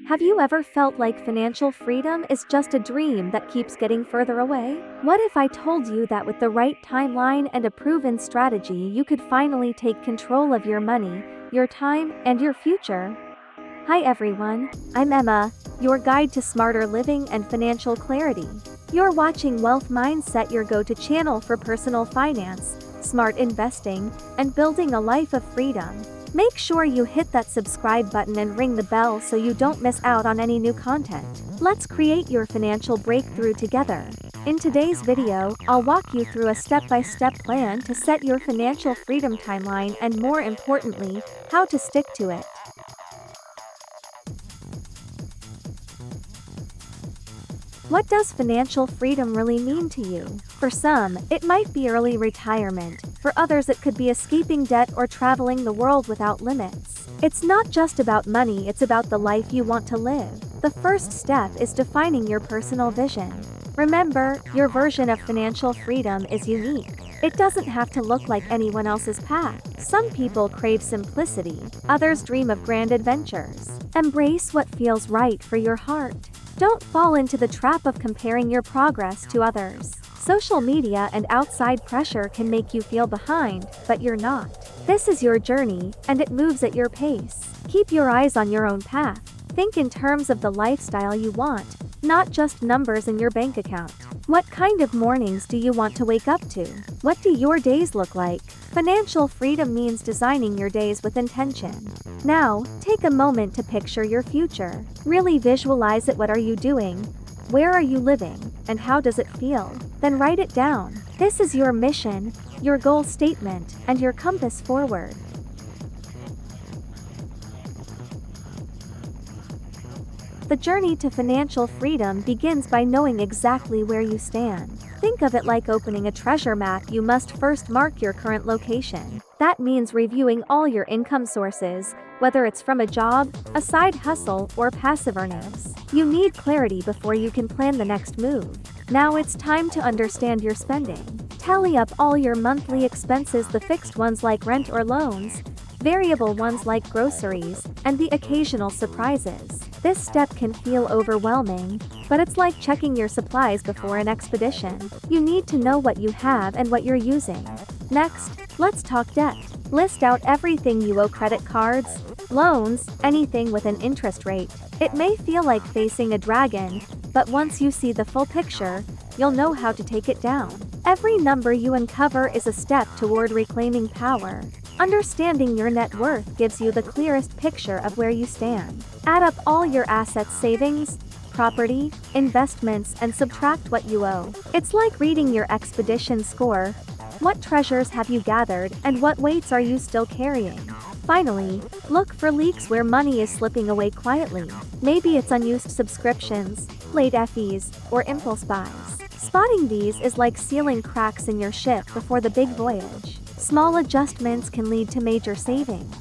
Have you ever felt like financial freedom is just a dream that keeps getting further away? What if I told you that with the right timeline and a proven strategy, you could finally take control of your money, your time, and your future? Hi everyone, I'm Emma, your guide to smarter living and financial clarity. You're watching Wealth Mindset, your go-to channel for personal finance, smart investing, and building a life of freedom. Make sure you hit that subscribe button and ring the bell so you don't miss out on any new content. Let's create your financial breakthrough together. In today's video, I'll walk you through a step-by-step plan to set your financial freedom timeline and, more importantly, how to stick to it. What does financial freedom really mean to you? For some, it might be early retirement. For others, it could be escaping debt or traveling the world without limits. It's not just about money, it's about the life you want to live. The first step is defining your personal vision. Remember, your version of financial freedom is unique. It doesn't have to look like anyone else's path. Some people crave simplicity, others dream of grand adventures. Embrace what feels right for your heart. Don't fall into the trap of comparing your progress to others. Social media and outside pressure can make you feel behind, but you're not. This is your journey, and it moves at your pace. Keep your eyes on your own path. Think in terms of the lifestyle you want, not just numbers in your bank account. What kind of mornings do you want to wake up to? What do your days look like? Financial freedom means designing your days with intention. Now, take a moment to picture your future. Really visualize it. What are you doing? Where are you living? And how does it feel? Then write it down. This is your mission, your goal statement, and your compass forward. The journey to financial freedom begins by knowing exactly where you stand. Think of it like opening a treasure map. You must first mark your current location. That means reviewing all your income sources, whether it's from a job, a side hustle, or passive earnings. You need clarity before you can plan the next move. Now it's time to understand your spending. Tally up all your monthly expenses, the fixed ones like rent or loans, variable ones like groceries, and the occasional surprises. This step can feel overwhelming, but it's like checking your supplies before an expedition. You need to know what you have and what you're using. Next, let's talk debt. List out everything you owe: credit cards, loans, anything with an interest rate. It may feel like facing a dragon, but once you see the full picture, you'll know how to take it down. Every number you uncover is a step toward reclaiming power. Understanding your net worth gives you the clearest picture of where you stand. Add up all your assets, savings, property, investments, and subtract what you owe. It's like reading your expedition score. What treasures have you gathered, and what weights are you still carrying? Finally, look for leaks where money is slipping away quietly. Maybe it's unused subscriptions, late fees, or impulse buys. Spotting these is like sealing cracks in your ship before the big voyage. Small adjustments can lead to major savings.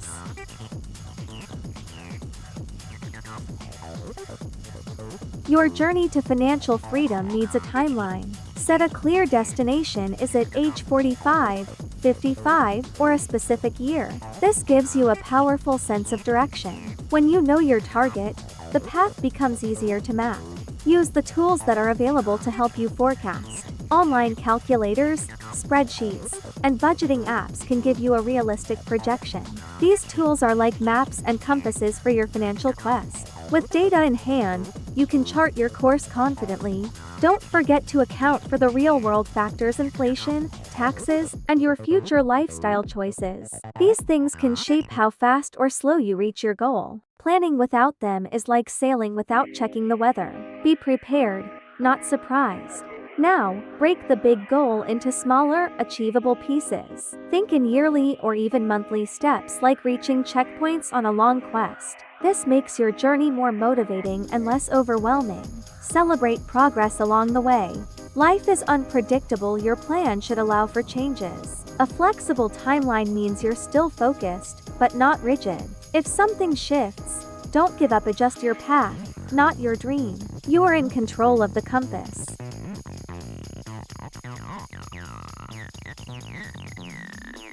Your journey to financial freedom needs a timeline. Set a clear destination. Is it age 45, 55, or a specific year? This gives you a powerful sense of direction. When you know your target, the path becomes easier to map. Use the tools that are available to help you forecast. Online calculators, spreadsheets, and budgeting apps can give you a realistic projection. These tools are like maps and compasses for your financial quest. With data in hand, you can chart your course confidently. Don't forget to account for the real-world factors: inflation, taxes, and your future lifestyle choices. These things can shape how fast or slow you reach your goal. Planning without them is like sailing without checking the weather. Be prepared, not surprised. Now, break the big goal into smaller, achievable pieces. Think in yearly or even monthly steps, like reaching checkpoints on a long quest. This makes your journey more motivating and less overwhelming. Celebrate progress along the way. Life is unpredictable. Your plan should allow for changes. A flexible timeline means you're still focused, but not rigid. If something shifts, don't give up. Adjust your path, not your dream. You are in control of the compass.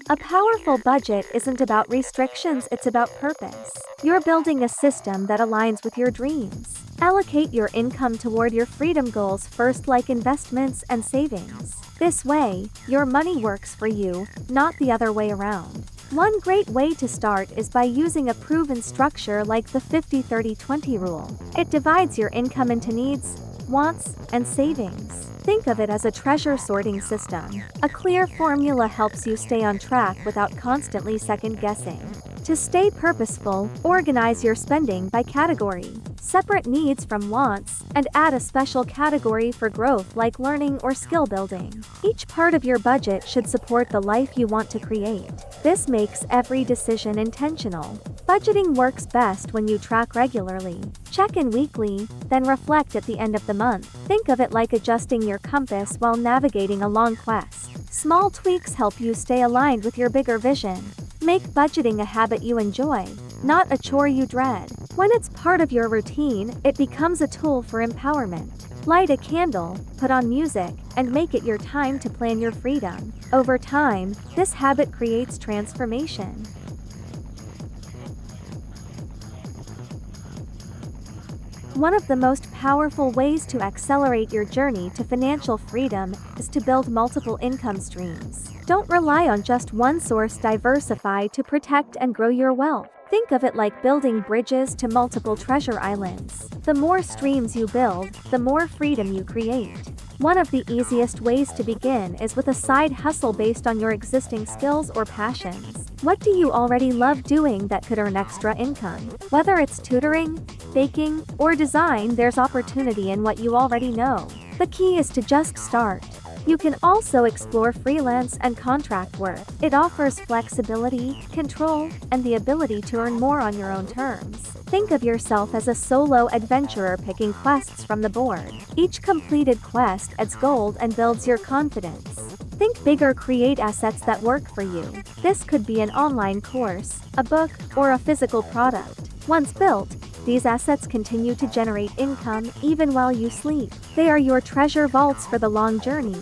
A powerful budget isn't about restrictions, it's about purpose. You're building a system that aligns with your dreams. Allocate your income toward your freedom goals first, like investments and savings. This way, your money works for you, not the other way around. One great way to start is by using a proven structure like the 50-30-20 rule. It divides your income into needs, wants, and savings. Think of it as a treasure sorting system. A clear formula helps you stay on track without constantly second-guessing. To stay purposeful, organize your spending by category. Separate needs from wants, and add a special category for growth like learning or skill building. Each part of your budget should support the life you want to create. This makes every decision intentional. Budgeting works best when you track regularly. Check in weekly, then reflect at the end of the month. Think of it like adjusting your compass while navigating a long quest. Small tweaks help you stay aligned with your bigger vision. Make budgeting a habit you enjoy, not a chore you dread. When it's part of your routine, it becomes a tool for empowerment. Light a candle, put on music, and make it your time to plan your freedom. Over time, this habit creates transformation. One of the most powerful ways to accelerate your journey to financial freedom is to build multiple income streams. Don't rely on just one source. Diversify to protect and grow your wealth. Think of it like building bridges to multiple treasure islands. The more streams you build, the more freedom you create. One of the easiest ways to begin is with a side hustle based on your existing skills or passions. What do you already love doing that could earn extra income? Whether it's tutoring, baking, or design, there's opportunity in what you already know. The key is to just start. You can also explore freelance and contract work. It offers flexibility, control, and the ability to earn more on your own terms. Think of yourself as a solo adventurer picking quests from the board. Each completed quest adds gold and builds your confidence. Think bigger. Create assets that work for you. This could be an online course, a book, or a physical product. Once built, these assets continue to generate income even while you sleep. They are your treasure vaults for the long journey.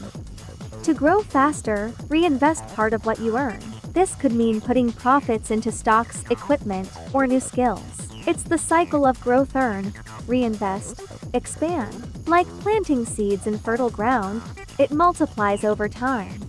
To grow faster, reinvest part of what you earn. This could mean putting profits into stocks, equipment, or new skills. It's the cycle of growth. Earn, reinvest, expand. Like planting seeds in fertile ground, it multiplies over time.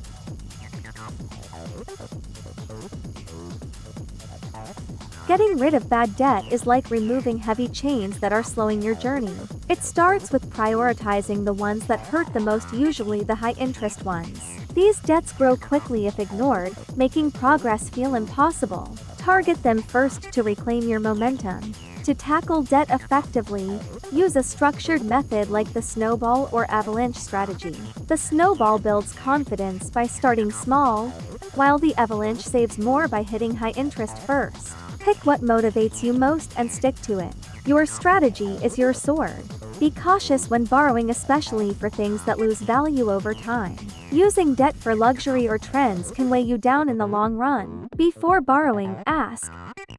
Getting rid of bad debt is like removing heavy chains that are slowing your journey. It starts with prioritizing the ones that hurt the most, usually the high-interest ones. These debts grow quickly if ignored, making progress feel impossible. Target them first to reclaim your momentum. To tackle debt effectively, use a structured method like the snowball or avalanche strategy. The snowball builds confidence by starting small, while the avalanche saves more by hitting high interest first. Pick what motivates you most and stick to it. Your strategy is your sword. Be cautious when borrowing, especially for things that lose value over time. Using debt for luxury or trends can weigh you down in the long run. Before borrowing, ask,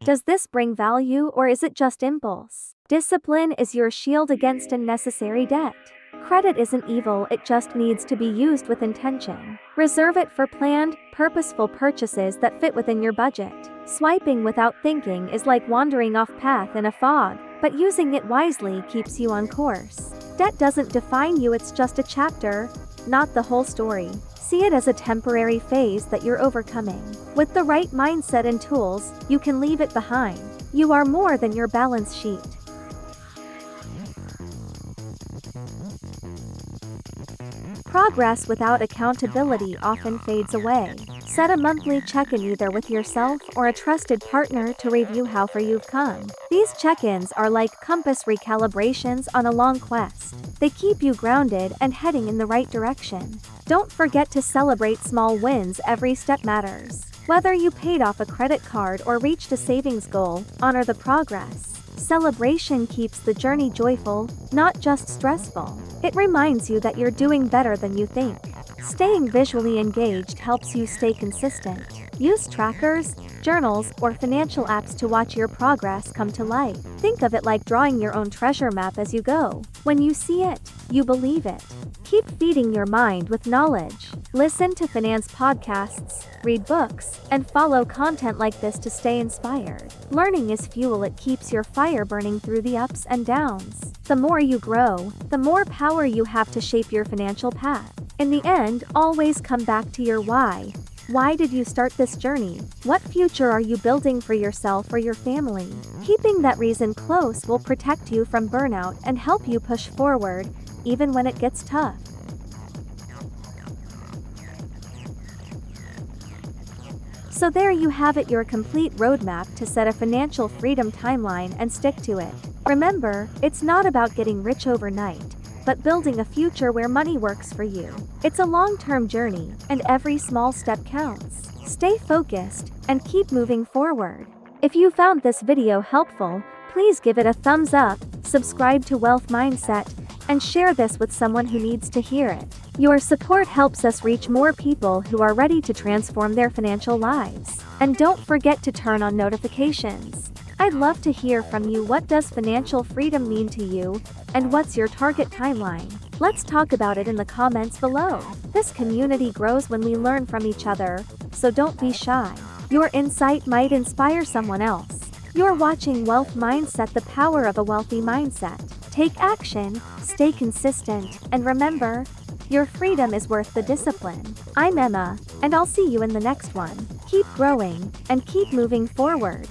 does this bring value or is it just impulse? Discipline is your shield against unnecessary debt. Credit isn't evil, it just needs to be used with intention. Reserve it for planned, purposeful purchases that fit within your budget. Swiping without thinking is like wandering off path in a fog, but using it wisely keeps you on course. Debt doesn't define you, it's just a chapter, not the whole story. See it as a temporary phase that you're overcoming. With the right mindset and tools, you can leave it behind. You are more than your balance sheet. Progress without accountability often fades away. Set a monthly check-in either with yourself or a trusted partner to review how far you've come. These check-ins are like compass recalibrations on a long quest. They keep you grounded and heading in the right direction. Don't forget to celebrate small wins. Every step matters. Whether you paid off a credit card or reached a savings goal, honor the progress. Celebration keeps the journey joyful, not just stressful. It reminds you that you're doing better than you think. Staying visually engaged helps you stay consistent. Use trackers, journals, or financial apps to watch your progress come to life. Think of it like drawing your own treasure map as you go. When you see it, you believe it. Keep feeding your mind with knowledge. Listen to finance podcasts, read books, and follow content like this to stay inspired. Learning is fuel. It keeps your fire burning through the ups and downs. The more you grow, the more power you have to shape your financial path. In the end, always come back to your why. Why did you start this journey? What future are you building for yourself or your family? Keeping that reason close will protect you from burnout and help you push forward, even when it gets tough. So there you have it, your complete roadmap to set a financial freedom timeline and stick to it. Remember, it's not about getting rich overnight, but building a future where money works for you. It's a long-term journey, and every small step counts. Stay focused, and keep moving forward. If you found this video helpful, please give it a thumbs up, subscribe to Wealth Mindset, and share this with someone who needs to hear it. Your support helps us reach more people who are ready to transform their financial lives. And don't forget to turn on notifications. I'd love to hear from you. What does financial freedom mean to you, and what's your target timeline? Let's talk about it in the comments below. This community grows when we learn from each other, so don't be shy. Your insight might inspire someone else. You're watching Wealth Mindset, the power of a wealthy mindset. Take action, stay consistent, and remember, your freedom is worth the discipline. I'm Emma, and I'll see you in the next one. Keep growing, and keep moving forward.